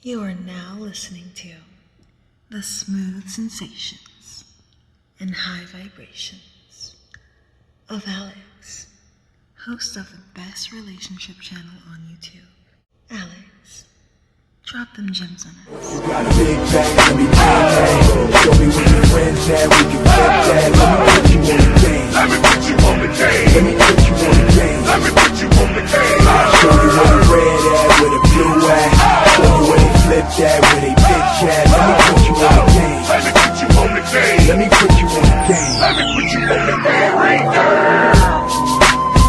You are now listening to the smooth sensations and high vibrations of Alex, host of the best relationship channel on YouTube. Alex, drop them gems on us. You got a big bag, let me bang. Show me where your friends at, we can flip that. Let me put you on the game. Let me put you on the game. Let me put you on the game. Let me put you on the game. Show you where the red at, where the blue at. Show you where they flip that, where they bitch at. Let me put you on the game. Let me put you on the game. Let me put you on the game. Let me put you on the game right there.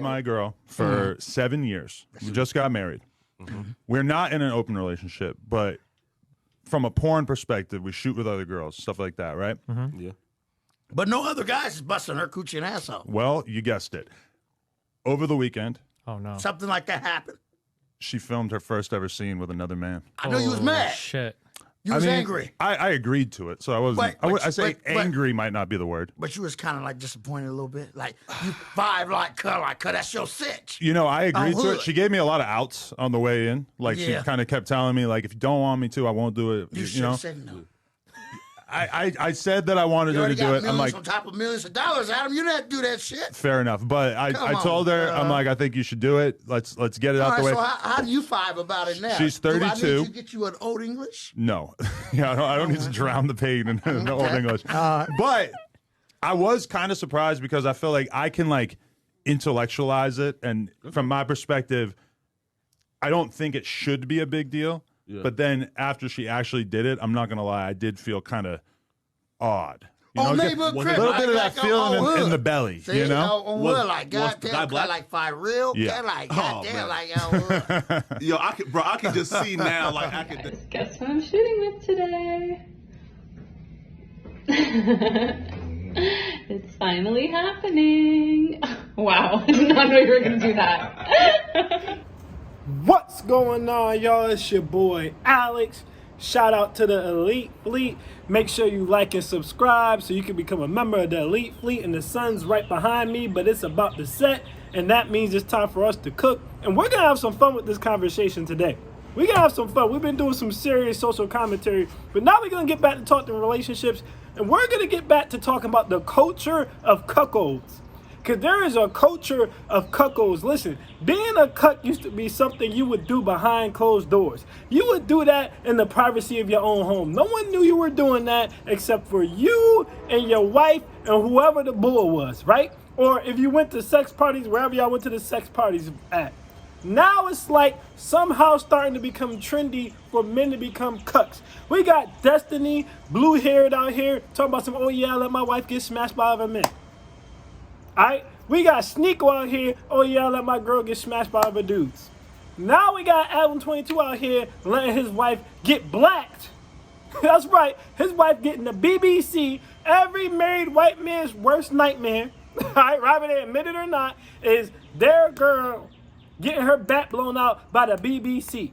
My girl for 7 years. We just got married. We're not in an open relationship, but from a porn perspective, we shoot with other girls, stuff like that, right? Yeah. But no other guys is busting her coochie and ass out. Well, you guessed it. Over the weekend, Oh no. Something like that happened. she filmed her first ever scene with another man. I know you was mad. Shit. You was angry. I agreed to it, so I wasn't. I say angry might not be the word. But you was kind of like disappointed a little bit. Like, you vibe like, cuz that's your sitch. You know, I agreed to hood. it. She gave me a lot of outs on the way in. Like, she Yeah. kind of kept telling me, like, if you don't want me to, I won't do it. You should know? have said no. I said that I wanted You her to already do got it. I'm millions like, on top of millions of dollars, Adam. You didn't do that shit. fair enough. But I Come told her, on, I'm like, I think you should do it. Let's get it All out right, the way. so how do you vibe about it now? She's Do I 32. need to get you an old English? No, yeah, I don't need to drown the pain in Old English. But I was kind of surprised because I feel like I can like intellectualize it, and from my perspective, I don't think it should be a big deal. Yeah. But then after she actually did it, I'm not gonna lie, I did feel kind of odd. You Oh, know, neighborhood a crib, little like- bit of like that on feeling in hood. the belly, See, you know? on Was- wood, like, was the guy goddamn, black? like, for real? Yeah. Like, Oh, goddamn, man. like, on wood. Yo, I can just see now, like I can. Guess what I'm shooting with today? It's finally happening. Wow, I did not know you were going to do that. What's going on, y'all? It's your boy Alex. Shout out to the Elite Fleet. Make sure you like and subscribe so you can become a member of the Elite Fleet. And the sun's right behind me, but it's about to set, and that means it's time for us to cook. And we're gonna have some fun with this conversation today. We're gonna have some fun. We've been doing some serious social commentary, but now we're gonna get back to talking relationships, and we're gonna get back to talking about the culture of cuckolds. Because there is a culture of cuckolds. Listen, being a cuck used to be something you would do behind closed doors. You would do that in the privacy of your own home. No one knew you were doing that except for you and your wife and whoever the bull was, right? Or if you went to sex parties, wherever y'all went to the sex parties at. Now it's like somehow starting to become trendy for men to become cucks. We got Destiny, blue-haired out here, talking about some, oh yeah, I let my wife get smashed by other men. Alright, we got Sneako out here. Oh yeah, I let my girl get smashed by other dudes. Now we got Adam22 out here letting his wife get blacked. That's right, his wife getting the BBC, every married white man's worst nightmare. Alright, whether they admit it or not, is their girl getting her back blown out by the BBC.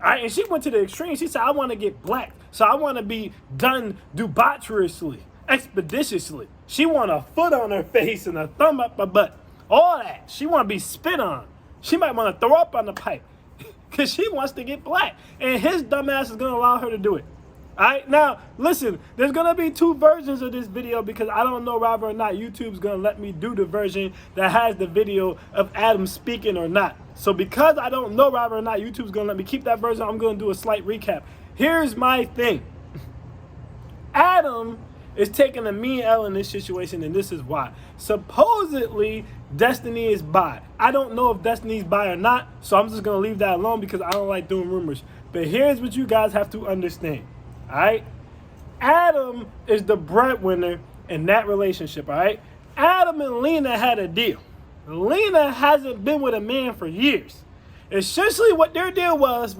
Alright, and she went to the extreme. She said, I want to get blacked, so I want to be done debaucherously, expeditiously. She want a foot on her face and a thumb up her butt. All that. She want to be spit on. She might want to throw up on the pipe because she wants to get black. And his dumb ass is going to allow her to do it. All right, now, listen, there's going to be two versions of this video because I don't know whether or not YouTube's going to let me do the version that has the video of Adam speaking or not. So because I don't know whether or not YouTube's going to let me keep that version, I'm going to do a slight recap. Here's my thing. Adam is taking a mean L in this situation, and this is why. Supposedly, Destiny is bi. I don't know if Destiny's bi or not, so I'm just going to leave that alone because I don't like doing rumors. But here's what you guys have to understand, all right? Adam is the breadwinner in that relationship, all right? Adam and Lena had a deal. Lena hasn't been with a man for years. Essentially, what their deal was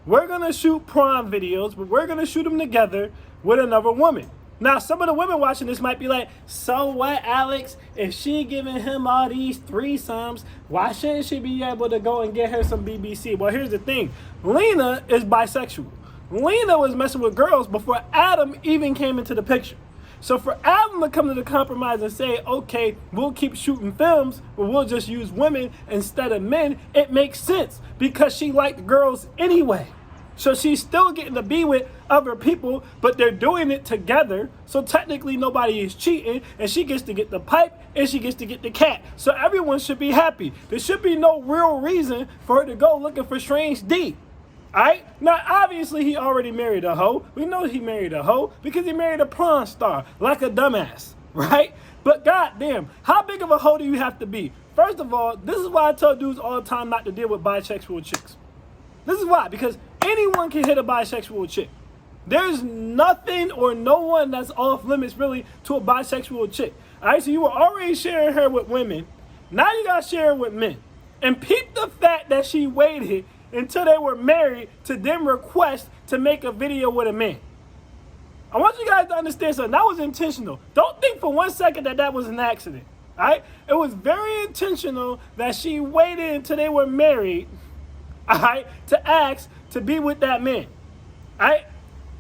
we're going to shoot prom videos, but we're going to shoot them together with another woman. Now, some of the women watching this might be like, so what, Alex? If she giving him all these threesomes, why shouldn't she be able to go and get her some BBC? Well, here's the thing. Lena is bisexual. Lena was messing with girls before Adam even came into the picture. So for Adam to come to the compromise and say, okay, we'll keep shooting films, but we'll just use women instead of men, it makes sense because she liked girls anyway. So she's still getting to be with other people, but they're doing it together. So technically nobody is cheating, and she gets to get the pipe and she gets to get the cat. So everyone should be happy. There should be no real reason for her to go looking for Strange D. Alright? Now obviously he already married a hoe. We know he married a hoe because he married a porn star like a dumbass. Right? But goddamn, how big of a hoe do you have to be? First of all, this is why I tell dudes all the time not to deal with bisexual chicks. This is why, because anyone can hit a bisexual chick. There's nothing or no one that's off limits really to a bisexual chick. All right, so you were already sharing her with women. Now you got to share her with men. And peep the fact that she waited until they were married to then request to make a video with a man. I want you guys to understand something. That was intentional. Don't think for 1 second that that was an accident. All right? It was very intentional that she waited until they were married, all right, to ask to be with that man. All right?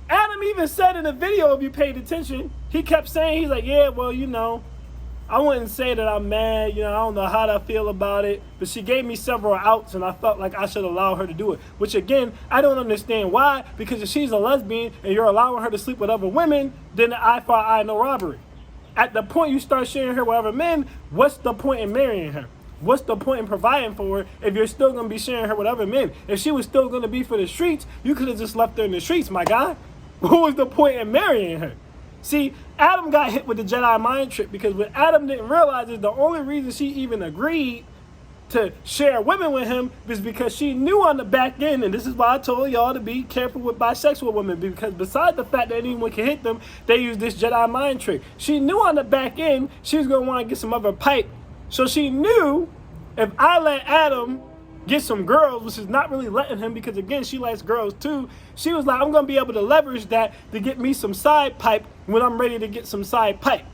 Adam even said in the video, if you paid attention, he kept saying, he's like, yeah, well, you know, I wouldn't say that I'm mad, you know, I don't know how I feel about it, but she gave me several outs and I felt like I should allow her to do it. Which again, I don't understand why, because if she's a lesbian and you're allowing her to sleep with other women, then eye for eye, no robbery. At the point you start sharing her with other men, what's the point in marrying her? What's the point in providing for her if you're still going to be sharing her with other men? If she was still going to be for the streets, you could have just left her in the streets, my guy. What was the point in marrying her? See, Adam got hit with the Jedi mind trick because what Adam didn't realize is the only reason she even agreed to share women with him is because she knew on the back end, and this is why I told y'all to be careful with bisexual women, because besides the fact that anyone can hit them, they use this Jedi mind trick. She knew on the back end she was going to want to get some other pipe. So she knew if I let Adam get some girls, which is not really letting him because, again, she likes girls too, she was like, I'm going to be able to leverage that to get me some side pipe when I'm ready to get some side pipe.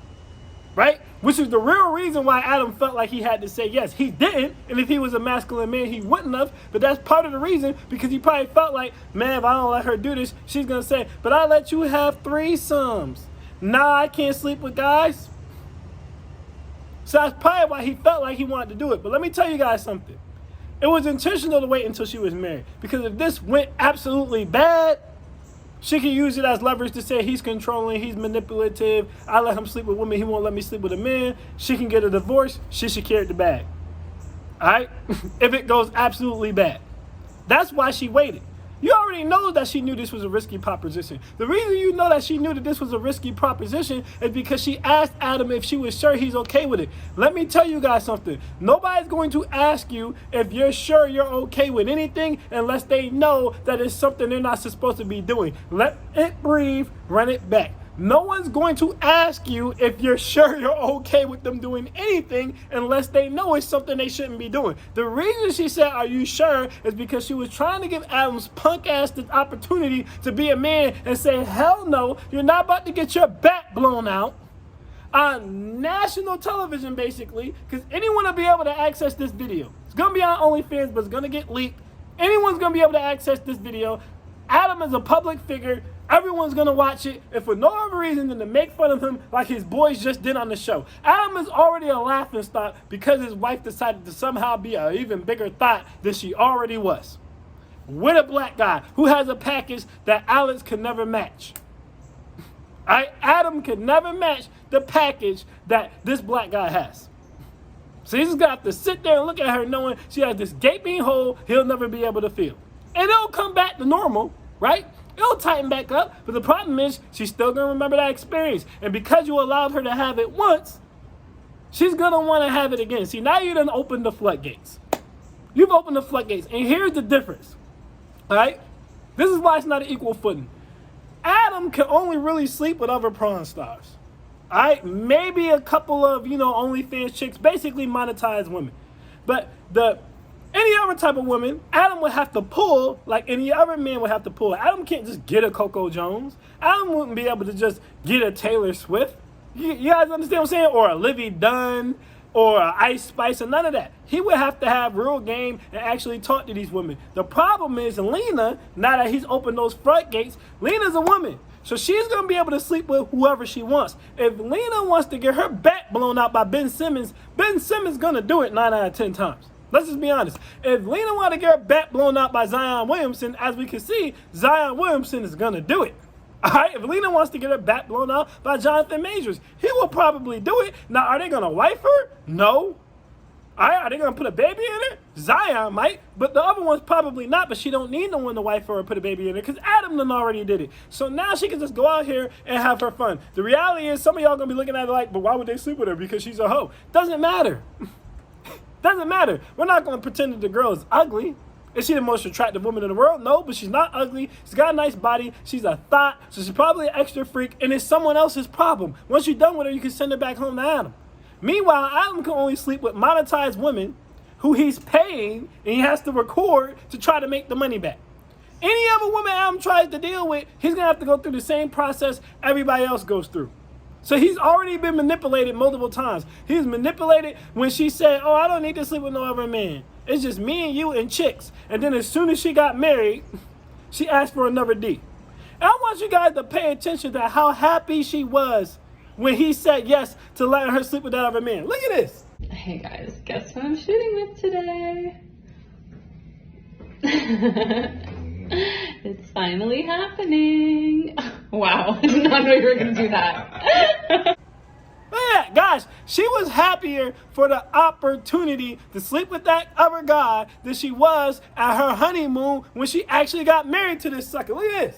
Right? Which is the real reason why Adam felt like he had to say yes. He didn't, and if he was a masculine man, he wouldn't have, but that's part of the reason because he probably felt like, man, if I don't let her do this, she's going to say, but I let you have threesomes. Nah, I can't sleep with guys. So that's probably why he felt like he wanted to do it. But let me tell you guys something. It was intentional to wait until she was married. Because if this went absolutely bad, she could use it as leverage to say he's controlling, he's manipulative, I let him sleep with women, he won't let me sleep with a man. She can get a divorce, she should carry the bag. Alright? If it goes absolutely bad. That's why she waited. You already know that she knew this was a risky proposition. The reason you know that she knew that this was a risky proposition is because she asked Adam if she was sure he's okay with it. Let me tell you guys something. Nobody's going to ask you if you're sure you're okay with anything unless they know that it's something they're not supposed to be doing. Let it breathe, run it back. No one's going to ask you if you're sure you're okay with them doing anything unless they know it's something they shouldn't be doing. The reason she said, are you sure, is because she was trying to give Adam's punk ass the opportunity to be a man and say, hell no, you're not about to get your back blown out on national television, basically, because anyone will be able to access this video. It's going to be on OnlyFans, but it's going to get leaked. Anyone's going to be able to access this video. Adam is a public figure. Everyone's going to watch it, and for no other reason than to make fun of him like his boys just did on the show. Adam is already a laughingstock because his wife decided to somehow be an even bigger thought than she already was. With a black guy who has a package that Alex could never match. Adam could never match the package that this black guy has. So he's just going to have to sit there and look at her knowing she has this gaping hole he'll never be able to fill. And it'll come back to normal, right? It'll tighten back up, but the problem is she's still going to remember that experience. And because you allowed her to have it once, she's going to want to have it again. See, now you done opened the floodgates. You've opened the floodgates. And here's the difference, all right? This is why it's not an equal footing. Adam can only really sleep with other porn stars, all right? Maybe a couple of, OnlyFans chicks, basically monetized women. But the Any other type of woman, Adam would have to pull like any other man would have to pull. Adam can't just get a Coco Jones. Adam wouldn't be able to just get a Taylor Swift. You guys understand what I'm saying? Or a Livy Dunn or a Ice Spice or none of that. He would have to have real game and actually talk to these women. The problem is Lena, now that he's opened those floodgates, Lena's a woman. So she's going to be able to sleep with whoever she wants. If Lena wants to get her back blown out by Ben Simmons going to do it 9 out of 10 times. Let's just be honest. If Lena wants to get her back blown out by Zion Williamson, as we can see, Zion Williamson is going to do it. All right, if Lena wants to get her back blown out by Jonathan Majors, he will probably do it. Now, are they going to wife her? No. All right, are they going to put a baby in her? Zion might, but the other one's probably not, but she don't need no one to wife her or put a baby in her because Adam done already did it. So now she can just go out here and have her fun. The reality is some of y'all going to be looking at it like, but why would they sleep with her? Because she's a hoe. Doesn't matter. Doesn't matter. We're not going to pretend that the girl is ugly. Is she the most attractive woman in the world? No, but she's not ugly. She's got a nice body. She's a thought, so she's probably an extra freak, and it's someone else's problem. Once you're done with her, you can send her back home to Adam. Meanwhile, Adam can only sleep with monetized women who he's paying, and he has to record to try to make the money back. Any other woman Adam tries to deal with, he's going to have to go through the same process everybody else goes through. So he's already been manipulated multiple times. He was manipulated when she said, oh, I don't need to sleep with no other man. It's just me and you and chicks. And then as soon as she got married, she asked for another D. And I want you guys to pay attention to how happy she was when he said yes to letting her sleep with that other man. Look at this. Hey guys, guess what I'm shooting with today? It's finally happening. Wow, I did not know you were going to do that. Yeah, guys, she was happier for the opportunity to sleep with that other guy than she was at her honeymoon when she actually got married to this sucker. Look at this.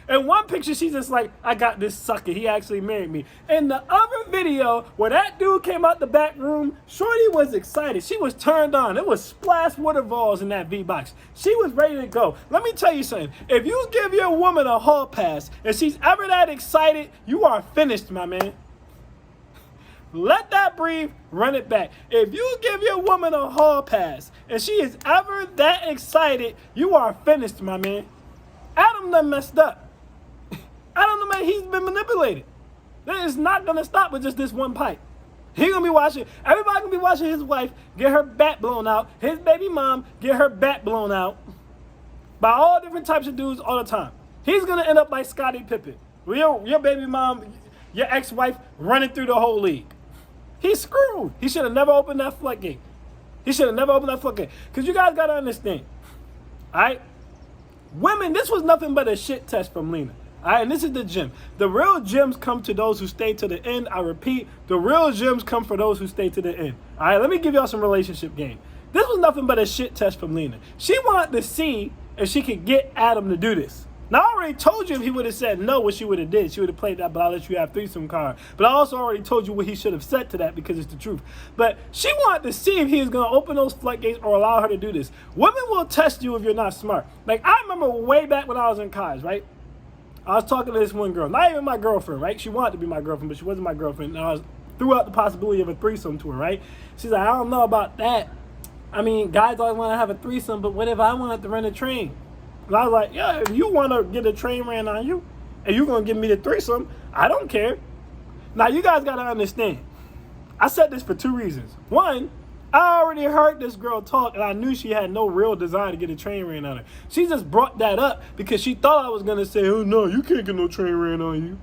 In one picture, she's just like, I got this sucker. He actually married me. In the other video, where that dude came out the back room, Shorty was excited. She was turned on. It was splash waterfalls in that V-Box. She was ready to go. Let me tell you something. If you give your woman a hall pass and she's ever that excited, you are finished, my man. Let that breathe, run it back. If you give your woman a hall pass and she is ever that excited, you are finished, my man. Adam done messed up. I don't know, man. He's been manipulated. It's not going to stop with just this one pipe. He's going to be watching. Everybody going to be watching his wife get her back blown out. His baby mom get her back blown out by all different types of dudes all the time. He's going to end up like Scottie Pippen. Your baby mom, your ex-wife running through the whole league. He's screwed. He should have never opened that floodgate. He should have never opened that floodgate. Because you guys got to understand. All right? Women, this was nothing but a shit test from Lena. All right, and this is the gem. The real gems come to those who stay to the end. I repeat, the real gems come for those who stay to the end. All right, let me give y'all some relationship game. This was nothing but a shit test from Lena. She wanted to see if she could get Adam to do this. Now, I already told you if he would have said no, what she would have did. She would have played that, but I'll let you have threesome card. But I also already told you what he should have said to that because it's the truth. But she wanted to see if he was going to open those floodgates or allow her to do this. Women will test you if you're not smart. Like, I remember way back when I was in college, right? I was talking to this one girl, not even my girlfriend, right? She wanted to be my girlfriend, but she wasn't my girlfriend. And I threw out the possibility of a threesome to her, right? She's like, I don't know about that. I mean, guys always want to have a threesome, but what if I wanted to rent a train? And I was like, yeah, if you want to get a train ran on you and you're going to give me the threesome, I don't care. Now, you guys got to understand. I said this for two reasons. One, I already heard this girl talk, and I knew she had no real desire to get a train ran on her. She just brought that up because she thought I was going to say, oh, no, you can't get no train ran on you.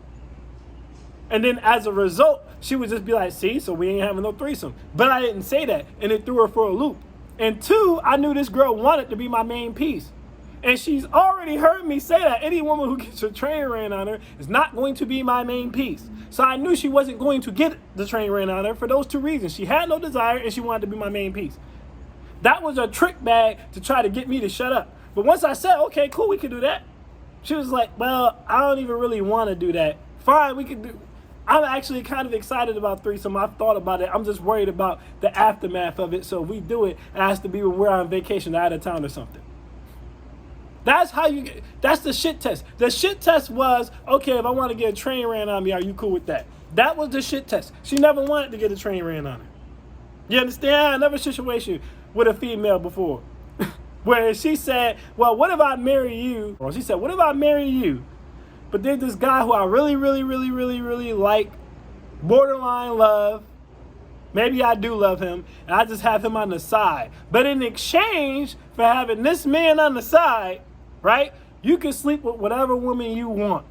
And then as a result, she would just be like, see, so we ain't having no threesome. But I didn't say that, and it threw her for a loop. And two, I knew this girl wanted to be my main piece. And she's already heard me say that any woman who gets a train ran on her is not going to be my main piece. So I knew she wasn't going to get the train ran on her for those two reasons. She had no desire and she wanted to be my main piece. That was a trick bag to try to get me to shut up. But once I said, okay, cool, we can do that. She was like, well, I don't even really want to do that. Fine, we can do. I'm actually kind of excited about threesome. I've thought about it. I'm just worried about the aftermath of it. So if we do it, it has to be when we're on vacation out of town or something. That's how you get, that's the shit test. The shit test was, okay, if I want to get a train ran on me, are you cool with that? That was the shit test. She never wanted to get a train ran on her. You understand? I never a situation with a female before where she said, well, what if I marry you? Or she said, what if I marry you? But there's this guy who I really like, borderline love. Maybe I do love him, and I just have him on the side. But in exchange for having this man on the side, right, you can sleep with whatever woman you want.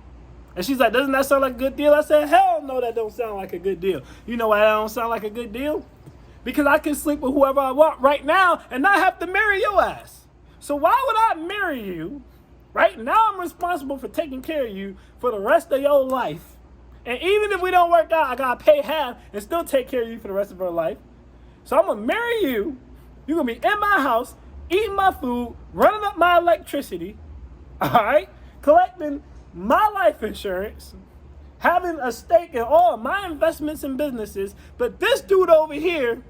And she's like, doesn't that sound like a good deal? I said, hell no, that don't sound like a good deal. You know why that don't sound like a good deal? Because I can sleep with whoever I want right now and not have to marry your ass. So why would I marry you? Right now I'm responsible for taking care of you for the rest of your life. And even if we don't work out, I gotta pay half and still take care of you for the rest of our life. So I'm gonna marry you. You're gonna be in my house, eating my food, running up my electricity, all right? Collecting my life insurance, having a stake in all of my investments and businesses. But this dude over here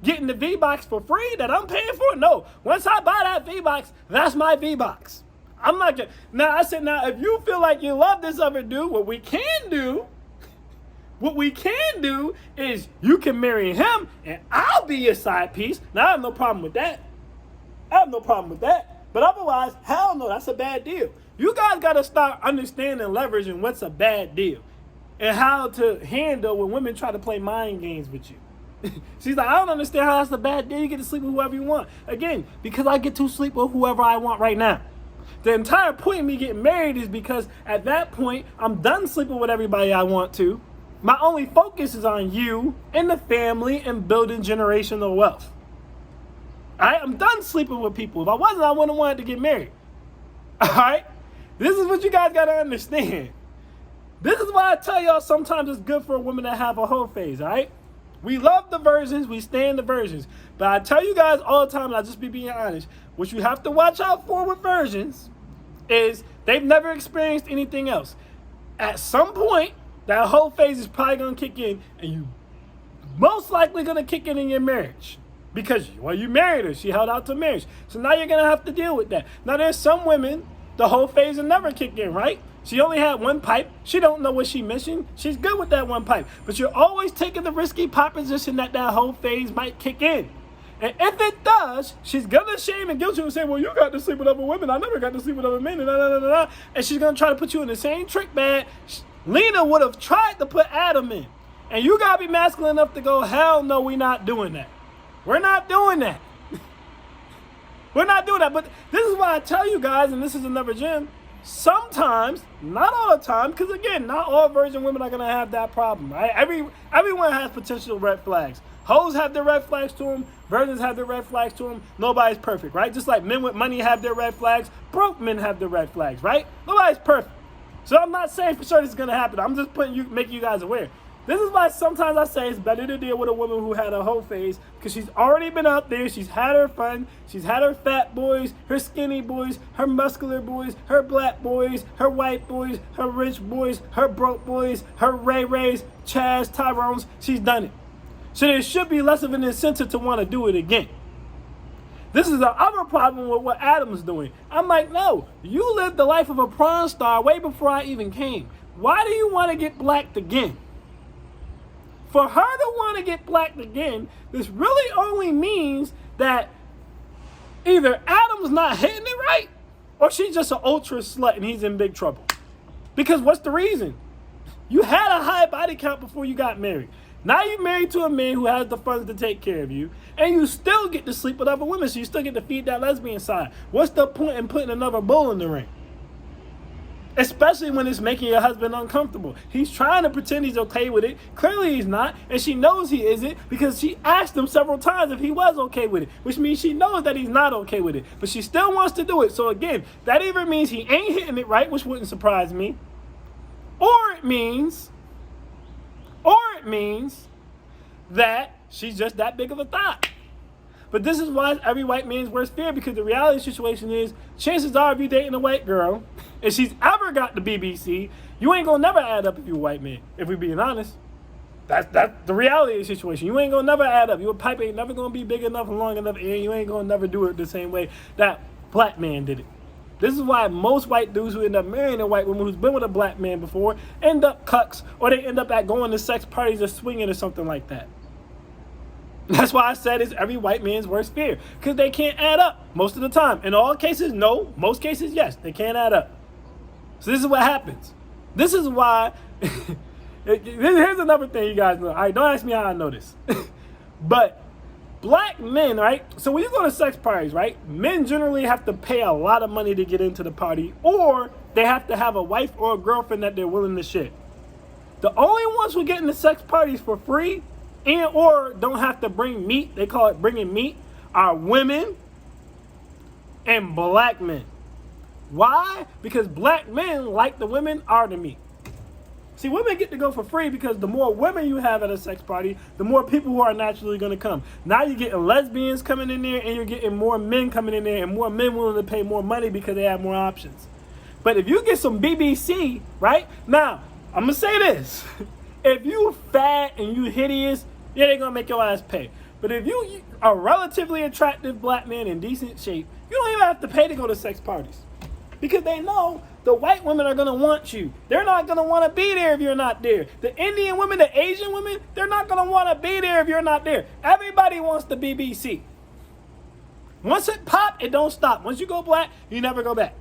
getting the V-Box for free that I'm paying for? No. Once I buy that V-Box, that's my V-Box. I'm not gonna. Now, I said, now, if you feel like you love this other dude, what we can do is you can marry him and I'll be your side piece. Now, I have no problem with that. But otherwise, hell no, that's a bad deal. You guys got to start understanding leveraging what's a bad deal and how to handle when women try to play mind games with you. She's like, I don't understand how that's a bad deal. You get to sleep with whoever you want. Again, because I get to sleep with whoever I want right now. The entire point of me getting married is because at that point, I'm done sleeping with everybody I want to. My only focus is on you and the family and building generational wealth. All right? I'm done sleeping with people. If I wasn't, I wouldn't want to get married. All right? This is what you guys got to understand. This is why I tell y'all sometimes it's good for a woman to have a whole phase, all right? We love the versions, we stand the versions. But I tell you guys all the time, and I'll just be being honest, what you have to watch out for with versions is they've never experienced anything else. At some point, that whole phase is probably going to kick in, and you most likely going to kick in your marriage. Because, well, you married her. She held out to marriage. So now you're going to have to deal with that. Now, there's some women, the whole phase will never kick in, right? She only had one pipe. She don't know what she's missing. She's good with that one pipe. But you're always taking the risky proposition that whole phase might kick in. And if it does, she's going to shame and guilt you and say, well, you got to sleep with other women. I never got to sleep with other men. And she's going to try to put you in the same trick bag Lena would have tried to put Adam in. And you got to be masculine enough to go, hell no, we're not doing that. We're not doing that. We're not doing that. But this is why I tell you guys, and this is another gem, sometimes, not all the time, because again, not all virgin women are going to have that problem, right? Everyone has potential red flags. Hoes have their red flags to them. Virgins have their red flags to them. Nobody's perfect, right? Just like men with money have their red flags, broke men have their red flags, right? Nobody's perfect. So I'm not saying for sure this is going to happen. I'm just making you guys aware. This is why sometimes I say it's better to deal with a woman who had a whole phase, because she's already been out there. She's had her fun. She's had her fat boys, her skinny boys, her muscular boys, her black boys, her white boys, her rich boys, her broke boys, her Ray-Rays, Chaz, Tyrones. She's done it. So there should be less of an incentive to want to do it again. This is the other problem with what Adam's doing. I'm like, no, you lived the life of a porn star way before I even came. Why do you want to get blacked again? For her to want to get blacked again, this really only means that either Adam's not hitting it right, or she's just an ultra slut and he's in big trouble. Because what's the reason? You had a high body count before you got married. Now you're married to a man who has the funds to take care of you, and you still get to sleep with other women, so you still get to feed that lesbian side. What's the point in putting another bull in the ring? Especially when it's making your husband uncomfortable. He's trying to pretend he's okay with it. Clearly he's not, and she knows he isn't, because she asked him several times if he was okay with it, which means she knows that he's not okay with it, but she still wants to do it. So again, that either means he ain't hitting it right, which wouldn't surprise me, or it means that she's just that big of a thought. But this is why every white man's worst fear, because the reality situation is, chances are if you're dating a white girl and she's ever got the BBC, you ain't gonna never add up if you're a white man, if we're being honest. That's the reality of the situation. You ain't gonna never add up. Your pipe ain't never gonna be big enough and long enough, and you ain't gonna never do it the same way that black man did it. This is why most white dudes who end up marrying a white woman who's been with a black man before end up cucks, or they end up at going to sex parties or swinging or something like that. That's why I said it's every white man's worst fear, because they can't add up most of the time. In all cases, no. Most cases, yes, they can't add up. So this is what happens. This is why. Here's another thing you guys know. All right, don't ask me how I know this. But black men, right? So when you go to sex parties, right? Men generally have to pay a lot of money to get into the party, or they have to have a wife or a girlfriend that they're willing to share. The only ones who get into sex parties for free and or don't have to bring meat, they call it bringing meat, are women and black men. Why? Because black men, like the women, are the meat. See, women get to go for free because the more women you have at a sex party, the more people who are naturally going to come. Now you're getting lesbians coming in there, and you're getting more men coming in there, and more men willing to pay more money because they have more options. But if you get some BBC, right? Now, I'm going to say this. If you fat and you hideous, yeah, they're going to make your ass pay. But if you are a relatively attractive black man in decent shape, you don't even have to pay to go to sex parties. Because they know the white women are going to want you. They're not going to want to be there if you're not there. The Indian women, the Asian women, they're not going to want to be there if you're not there. Everybody wants the BBC. Once it pop, it don't stop. Once you go black, you never go back.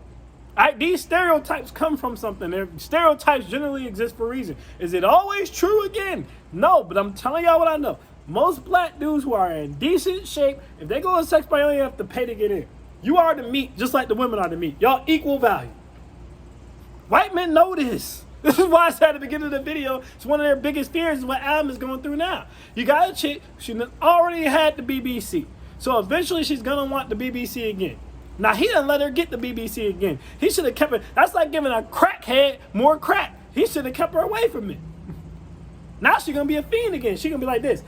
All right, these stereotypes come from something. Stereotypes generally exist for a reason. Is it always true again? No, but I'm telling y'all what I know. Most black dudes who are in decent shape, if they go to sex party, you only have to pay to get in. You are the meat, just like the women are the meat. Y'all equal value. White men know this. This is why I said at the beginning of the video, it's one of their biggest fears is what Adam is going through now. You got a chick, she already had the BBC. So eventually she's going to want the BBC again. Now, he didn't let her get the BBC again. He should have kept her. That's like giving a crackhead more crack. He should have kept her away from it. Now she's going to be a fiend again. She's going to be like this.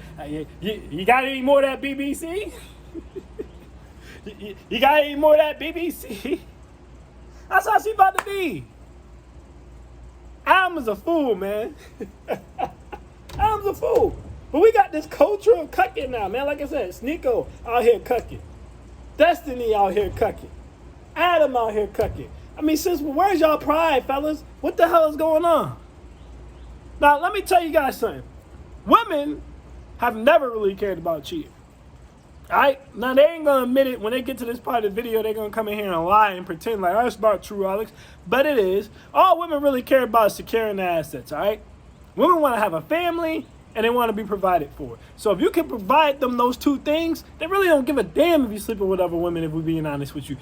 You got any more of that BBC? You got any more of that BBC? That's how she about to be. Adam is a fool, man. Adam's a fool. But we got this culture of cucking now, man. Like I said, Sneako out here cucking. Destiny out here cucking. Adam out here cucking. I mean, where's y'all pride, fellas? What the hell is going on? Now, let me tell you guys something. Women have never really cared about cheating. Alright? Now, they ain't going to admit it. When they get to this part of the video, they're going to come in here and lie and pretend like, oh, it's not true, Alex. But it is. All women really care about is securing their assets, alright? Women want to have a family, and they want to be provided for. So if you can provide them those two things, they really don't give a damn if you're sleeping with other women, if we're being honest with you.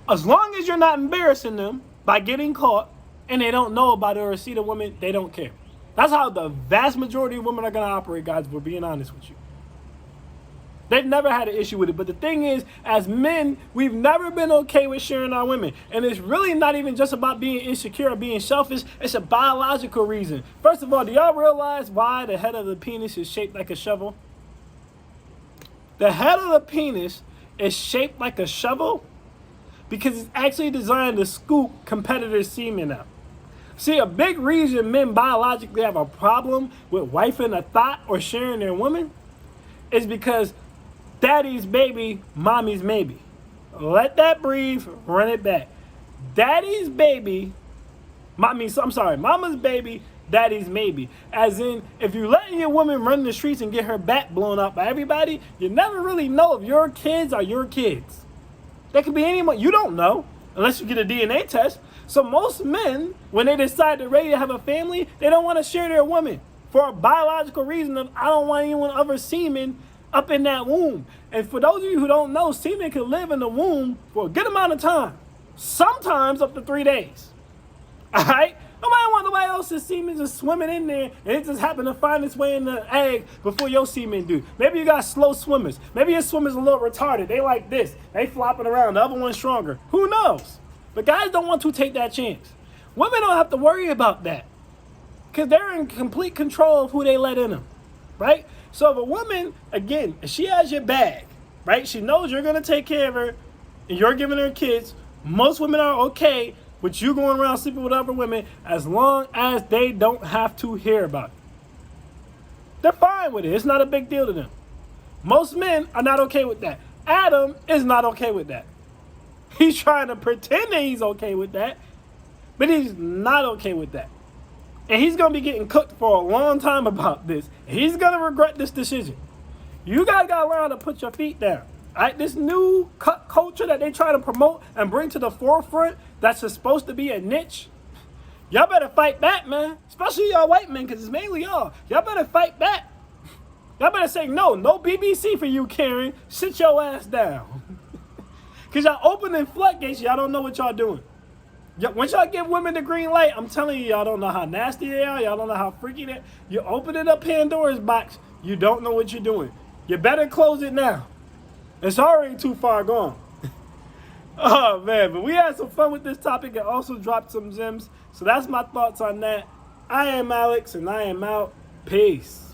As long as you're not embarrassing them by getting caught, and they don't know about it or see the woman, they don't care. That's how the vast majority of women are going to operate, guys, if we're being honest with you. They've never had an issue with it. But the thing is, as men, we've never been okay with sharing our women. And it's really not even just about being insecure or being selfish. It's a biological reason. First of all, do y'all realize why the head of the penis is shaped like a shovel? The head of the penis is shaped like a shovel because it's actually designed to scoop competitors' semen out. See, a big reason men biologically have a problem with wifing a thought or sharing their woman is because daddy's baby, mommy's maybe. Let that breathe, run it back. Daddy's baby, mama's baby, daddy's maybe. As in, if you're letting your woman run the streets and get her back blown up by everybody, you never really know if your kids are your kids. They could be anyone. You don't know unless you get a DNA test. So most men, when they decide they're ready to have a family, they don't want to share their woman for a biological reason of I don't want anyone other semen up in that womb. And for those of you who don't know, semen can live in the womb for a good amount of time. Sometimes up to 3 days. Alright? Nobody want nobody else's semen just swimming in there and it just happened to find its way in the egg before your semen do. Maybe you got slow swimmers. Maybe your swimmer's a little retarded. They like this. They flopping around. The other one's stronger. Who knows? But guys don't want to take that chance. Women don't have to worry about that because they're in complete control of who they let in them. Right? So if a woman, again, if she has your bag, right? She knows you're going to take care of her and you're giving her kids. Most women are okay with you going around sleeping with other women as long as they don't have to hear about it. They're fine with it. It's not a big deal to them. Most men are not okay with that. Adam is not okay with that. He's trying to pretend that he's okay with that, but he's not okay with that. And he's going to be getting cooked for a long time about this. He's going to regret this decision. You guys got to learn how to put your feet down. All right? This new culture that they try to promote and bring to the forefront that's supposed to be a niche, y'all better fight back, man. Especially y'all white men, because it's mainly y'all. Y'all better fight back. Y'all better say, no BBC for you, Karen. Sit your ass down. Because y'all opening floodgates, y'all don't know what y'all doing. Once y'all give women the green light, I'm telling you, y'all don't know how nasty they are. Y'all don't know how freaky they are. You're opening up Pandora's box. You don't know what you're doing. You better close it now. It's already too far gone. Oh, man. But we had some fun with this topic and also dropped some gems. So that's my thoughts on that. I am Alex, and I am out. Peace.